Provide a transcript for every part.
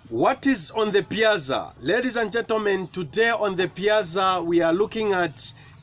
What is on the piazza? Ladies and gentlemen, today on the piazza we are looking at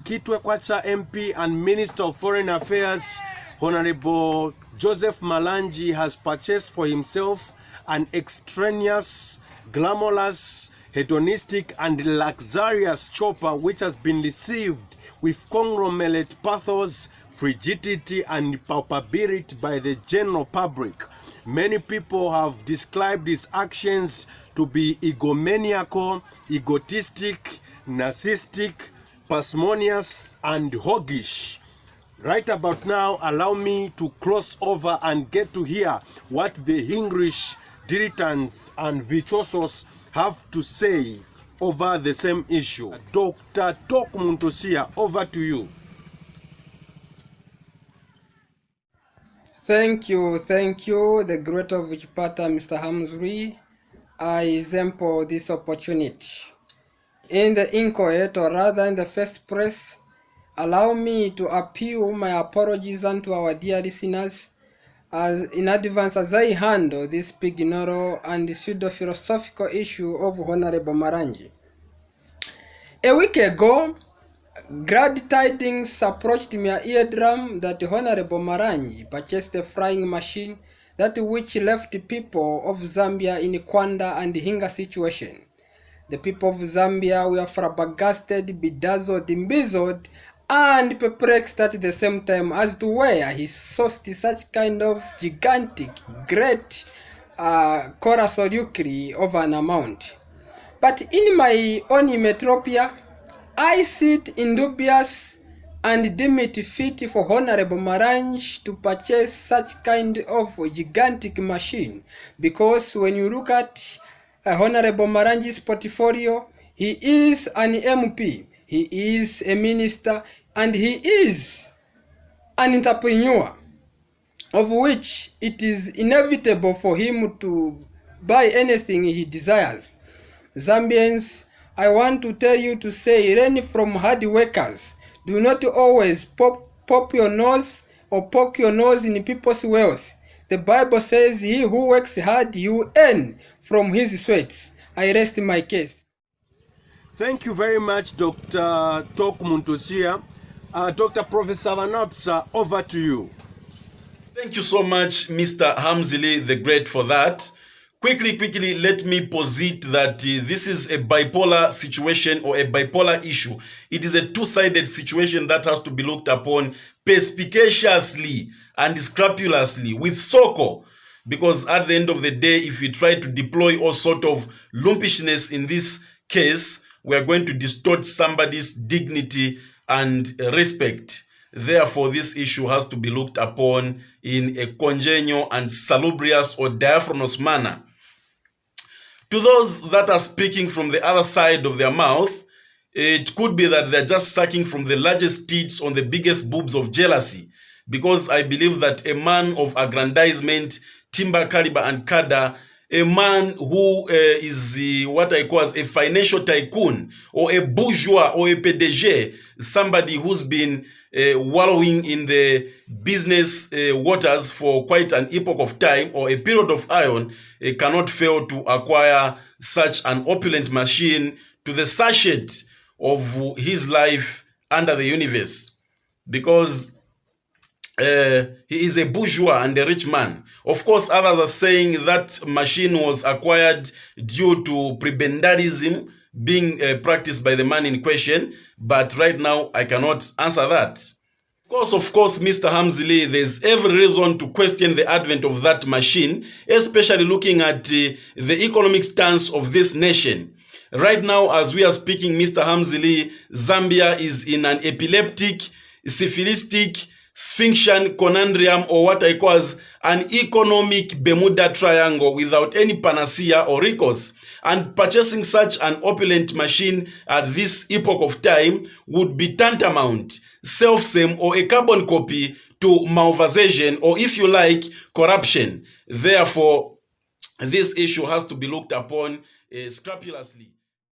Kitwe Kwacha MP and Minister of Foreign Affairs, Honorable Joseph Malanji, has purchased for himself an extraneous, glamorous, hedonistic and luxurious chopper which has been received with conglomerate pathos, frigidity and palpability by the general public. Many people have described his actions to be egomaniacal, egotistic, narcissistic, parsimonious and hoggish. Right about now, allow me to cross over and get to hear what the English dilettantes and virtuosos have to say over the same issue. Dr. Muntu, over to you. Thank you, the great of Wichipata, Mr. HAMZ. I example this opportunity. In the inquiry, or rather in the first press, allow me to appeal my apologies unto our dear listeners as in advance as I handle this pignoral and pseudo-philosophical issue of Honorable Malanji. A week ago, glad tidings approached my eardrum that Honorable Malanji purchased a flying machine that which left people of Zambia in quanda and hunger situation. The people of Zambia were flabbergasted, bedazzled, embezzled, and perplexed at the same time as to where he sourced such kind of gigantic, great colossal of an amount. But in my own metropia, I sit in dubious and deem it fit for Honorable Malanji to purchase such kind of gigantic machine, because when you look at Honorable Malanji's portfolio, he is an MP, he is a minister, and he is an entrepreneur, of which it is inevitable for him to buy anything he desires. Zambians, I want to tell you to say, learn from hard workers. Do not always pop your nose or poke your nose in people's wealth. The Bible says, he who works hard, he will earn from his sweats. I rest my case. Thank you very much, Dr. Muntu. Dr. Professor Napsa, over to you. Thank you so much, Mr. HAMZ the Great, for that. Quickly, let me posit that this is a bipolar situation or a bipolar issue. It is a two-sided situation that has to be looked upon perspicaciously and scrupulously with SOCO. Because at the end of the day, if we try to deploy all sort of lumpishness in this case, we are going to distort somebody's dignity and respect. Therefore, this issue has to be looked upon in a congenial and salubrious or diaphanous manner. To those that are speaking from the other side of their mouth, it could be that they're just sucking from the largest teats on the biggest boobs of jealousy. Because I believe that a man of aggrandizement, timber caliber and cadre, a man who is what I call as a financial tycoon or a bourgeois or a PDG, somebody who's been wallowing in the business waters for quite an epoch of time or a period of iron, cannot fail to acquire such an opulent machine to the sachet of his life under the universe. Because he is a bourgeois and a rich man. Of course, others are saying that machine was acquired due to prebendarism being practiced by the man in question, but right now I cannot answer that. Of course, Mr. HAMZ, there's every reason to question the advent of that machine, especially looking at the economic stance of this nation. Right now, as we are speaking, Mr. HAMZ, Zambia is in an epileptic, syphilistic, sphinxian conundrum, or what I call as an economic Bermuda Triangle without any panacea or recourse. And purchasing such an opulent machine at this epoch of time would be tantamount, self-same, or a carbon copy to malversation, or if you like, corruption. Therefore, this issue has to be looked upon scrupulously.